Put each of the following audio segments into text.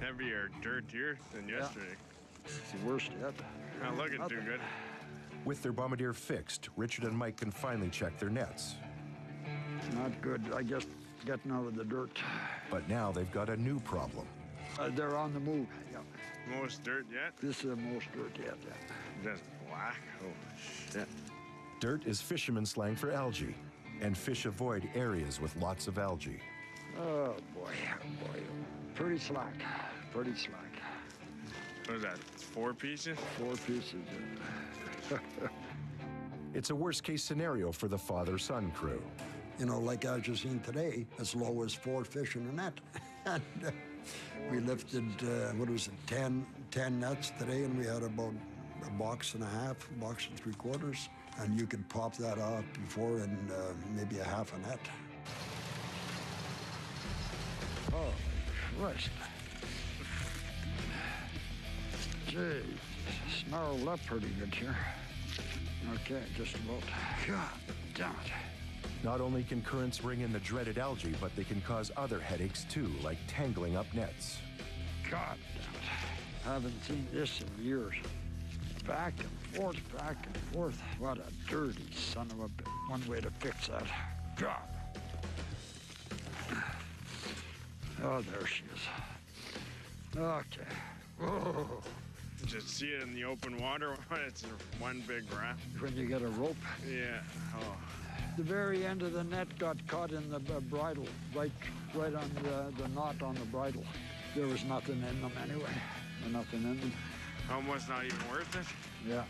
heavier dirt here than yesterday. It's the worst yet. Not looking too good. With their bombardier fixed, Richard and Mike can finally check their nets. Not good, I guess, getting out of the dirt. But now they've got a new problem. They're on the move, yeah. Most dirt yet? This is the most dirt yet, yeah. Just black? Oh, shit. Dirt is fisherman slang for algae, and fish avoid areas with lots of algae. Oh, boy, oh, boy. Pretty slack, pretty slack. What is that, 4 pieces? 4 pieces, It's a worst-case scenario for the father-son crew. You know, like as you've seen today, as low as 4 fish in a net. And we lifted, what was it, 10 nets today, and we had about a box and a half, a box and 3/4, and you could pop that out before in maybe a half a net. Oh, Christ. Gee, snarled up pretty good here. Okay, just about. God damn it. Not only can currents bring in the dreaded algae, but they can cause other headaches too, like tangling up nets. God damn it. Haven't seen this in years. Back and forth, back and forth. What a dirty son of a bitch. One way to fix that. God. Oh, there she is. Okay. Oh. Just see it in the open water when it's one big raft. When you get a rope. Yeah. Oh. The very end of the net got caught in the bridle, right on the knot on the bridle. There was nothing in them anyway. Nothing in them. Almost not even worth it. Yeah.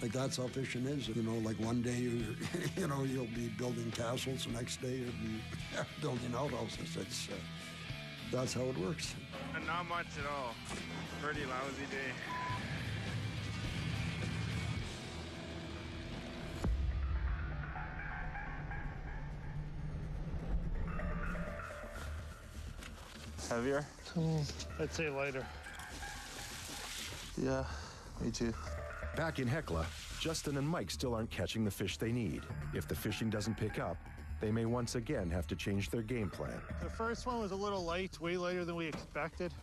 Like that's how fishing is. You know, like one day you'll be building castles, the next day you'll be building outhouses. That's how it works. And not much at all. Pretty lousy day. Heavier? I'd say lighter. Yeah, me too. Back in Hecla, Justin and Mike still aren't catching the fish they need. If the fishing doesn't pick up, they may once again have to change their game plan. The first one was a little light, way lighter than we expected.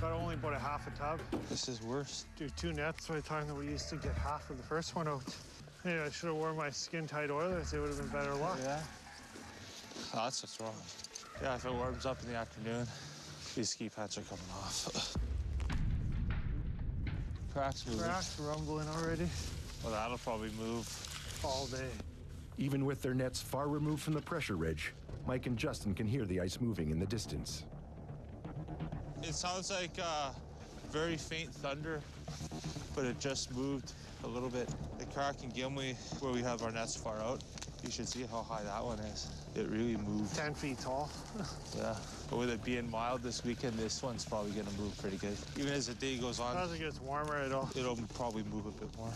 Got only about a half a tub. This is worse. Do 2 nets by the time that we used to get half of the first one out. Hey, I should have worn my skin-tight oilers. It would have been better luck. Yeah. Oh, that's what's wrong. Yeah, if it warms up in the afternoon, these ski pads are coming off. Cracks moving. Cracks rumbling already. Well, that'll probably move all day. Even with their nets far removed from the pressure ridge, Mike and Justin can hear the ice moving in the distance. It sounds like very faint thunder, but it just moved a little bit. The crack in Gimli, where we have our nets far out, you should see how high that one is. It really moved. 10 feet tall. Yeah, but with it being mild this weekend, this one's probably gonna move pretty good. Even as the day goes on, as it gets warmer, it'll probably move a bit more.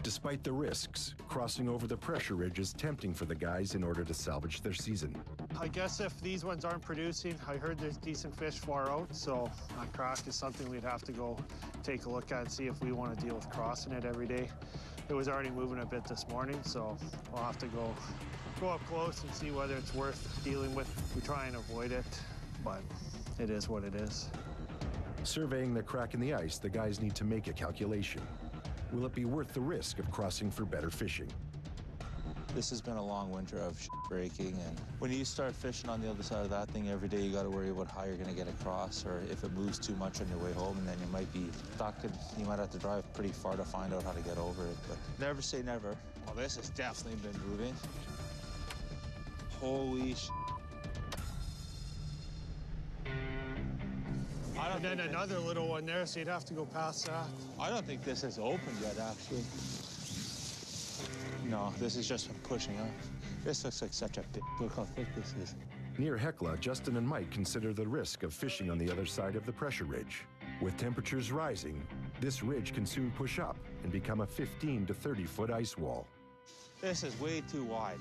Despite the risks, crossing over the pressure ridge is tempting for the guys in order to salvage their season. I guess if these ones aren't producing, I heard there's decent fish far out, so that crack is something we'd have to go take a look at and see if we want to deal with crossing it every day. It was already moving a bit this morning, so we'll have to go up close and see whether it's worth dealing with. We try and avoid it, but it is what it is. Surveying the crack in the ice, the guys need to make a calculation. Will it be worth the risk of crossing for better fishing? This has been a long winter of breaking, and when you start fishing on the other side of that thing every day, you got to worry about how you're going to get across, or if it moves too much on your way home, and then you might be stuck, and you might have to drive pretty far to find out how to get over it. But never say never. Well, this has definitely been moving. Holy sh**. And then another little one there, so you'd have to go past that. I don't think this has opened yet, actually. No, this has just been pushing up. This looks like such a bitch. Look how thick this is. Near Hecla, Justin and Mike consider the risk of fishing on the other side of the pressure ridge. With temperatures rising, this ridge can soon push up and become a 15 to 30-foot ice wall. This is way too wide.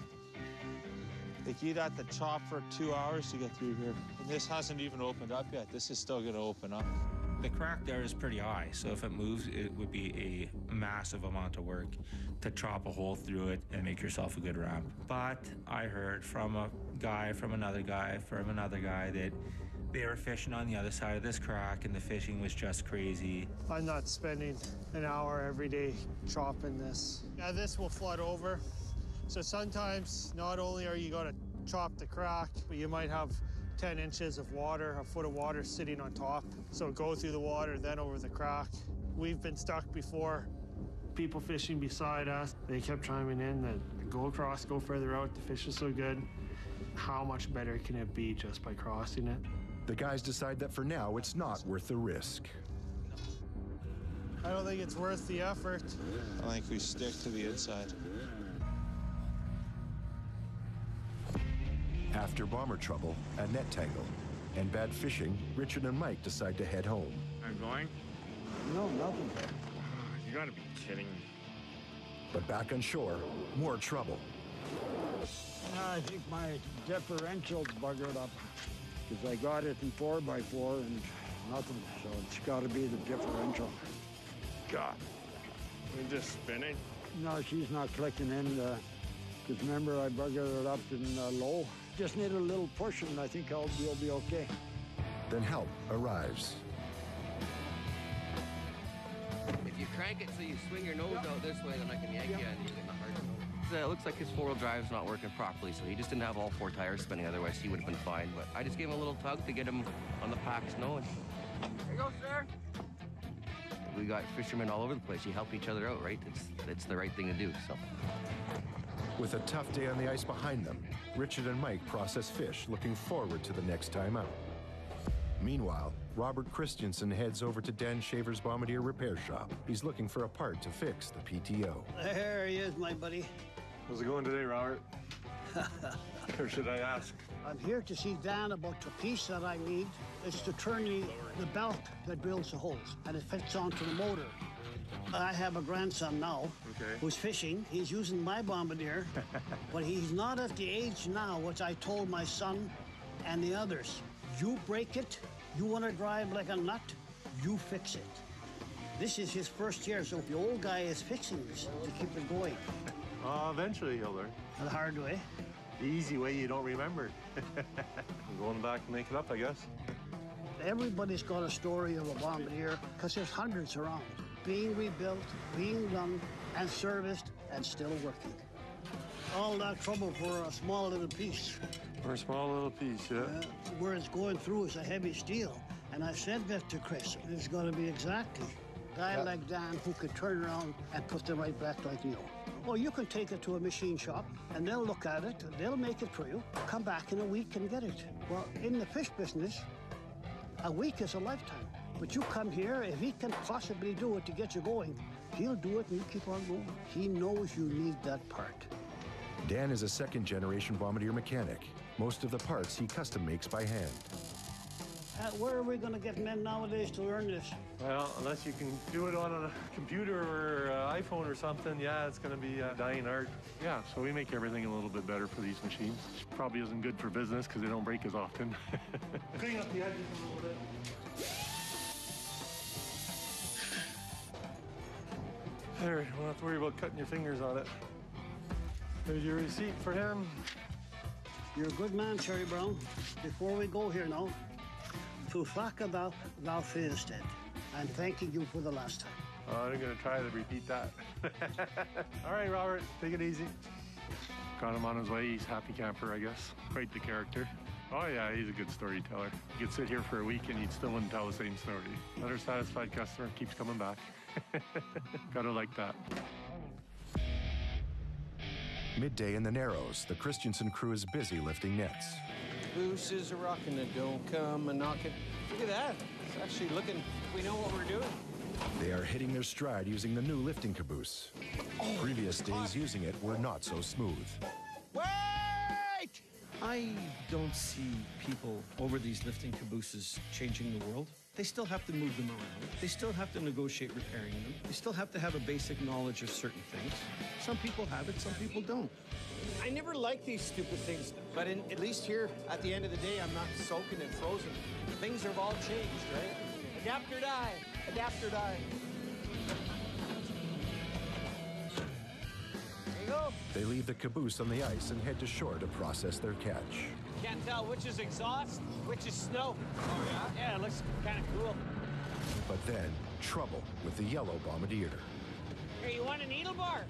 Like, you'd have to chop for 2 hours to get through here. And this hasn't even opened up yet. This is still gonna open up. The crack there is pretty high, so if it moves, it would be a massive amount of work to chop a hole through it and make yourself a good ramp. But I heard from a guy, from another guy, that they were fishing on the other side of this crack and the fishing was just crazy. I'm not spending an hour every day chopping this. Yeah, this will flood over. So sometimes not only are you going to chop the crack, but you might have 10 inches of water, a foot of water sitting on top. So go through the water, then over the crack. We've been stuck before. People fishing beside us, they kept chiming in that go across, go further out, the fish is so good. How much better can it be just by crossing it? The guys decide that for now, it's not worth the risk. I don't think it's worth the effort. I think we stick to the inside. After bomber trouble, a net tangle, and bad fishing, Richard and Mike decide to head home. I'm going? No, nothing. You gotta be kidding me. But back on shore, more trouble. I think my differential's buggered up because I got it in 4x4 and nothing, so it's got to be the differential. God. We're just spinning. No, she's not clicking in because remember I buggered it up in low. Just need a little push and I think we'll be okay. Then help arrives. If you crank it so you swing your nose out this way, then I can yank you and you get the hard nose. It looks like his four-wheel drive's not working properly, so he just didn't have all four tires spinning, otherwise he would have been fine. But I just gave him a little tug to get him on the pack snow. And there you go, sir. We got fishermen all over the place. You help each other out, right? It's the right thing to do, so. With a tough day on the ice behind them, Richard and Mike process fish, looking forward to the next time out. Meanwhile, Robert Christensen heads over to Dan Shaver's Bombardier repair shop. He's looking for a part to fix the PTO. There he is, my buddy. How's it going today, Robert? Or should I ask? I'm here to see Dan about the piece that I need. It's to turn the belt that drills the holes, and it fits onto the motor. I have a grandson now who's fishing. He's using my Bombardier, but he's not at the age now, which I told my son and the others. You break it, you want to drive like a nut, you fix it. This is his first year, so the old guy is fixing this to keep it going. Eventually he'll learn. The hard way. The easy way you don't remember. I'm going back and make it up, I guess. Everybody's got a story of a Bombardier, because there's hundreds around. Being rebuilt, being done, and serviced, and still working. All that trouble for a small little piece. For a small little piece, yeah. Where it's going through is a heavy steel. And I said that to Chris, it's got to be exactly. A guy like Dan who could turn around and put them right back like new. Well, you can take it to a machine shop, and they'll look at it, they'll make it for you, come back in a week and get it. Well, in the fish business, a week is a lifetime. But you come here, if he can possibly do it to get you going, he'll do it and you keep on going. He knows you need that part. Dan is a second-generation Bombardier mechanic. Most of the parts he custom makes by hand. Where are we going to get men nowadays to learn this? Well, unless you can do it on a computer or iPhone or something, yeah, it's going to be a dying art. Yeah, so we make everything a little bit better for these machines. Probably isn't good for business because they don't break as often. Clean up the edges a little bit. There, you don't have to worry about cutting your fingers on it. There's your receipt for him. You're a good man, Cherry Brown. Before we go here now, to Flaka thou fearstead. I'm thanking you for the last time. Oh, I'm going to try to repeat that. All right, Robert, take it easy. Got him on his way. He's happy camper, I guess. Quite the character. Oh, yeah, he's a good storyteller. You could sit here for a week and he'd still wouldn't tell the same story. Another satisfied customer keeps coming back. Gotta like that. Midday in the Narrows, the Christensen crew is busy lifting nets. Goose is a rockin' it, don't come and knock it. Look at that. It's actually looking, we know what we're doing. They are hitting their stride using the new lifting caboose. Previous days using it were not so smooth. Wait! I don't see people over these lifting cabooses changing the world. They still have to move them around. They still have to negotiate repairing them. They still have to have a basic knowledge of certain things. Some people have it, some people don't. I never liked these stupid things, but at least here, at the end of the day, I'm not soaking and frozen. Things have all changed, right? Adapt or die. Adapt or die. There you go. They leave the caboose on the ice and head to shore to process their catch. Can't tell which is exhaust, which is snow. Oh, yeah? Yeah, it looks kind of cool. But then, trouble with the yellow bombardier. Here, you want a needle bar?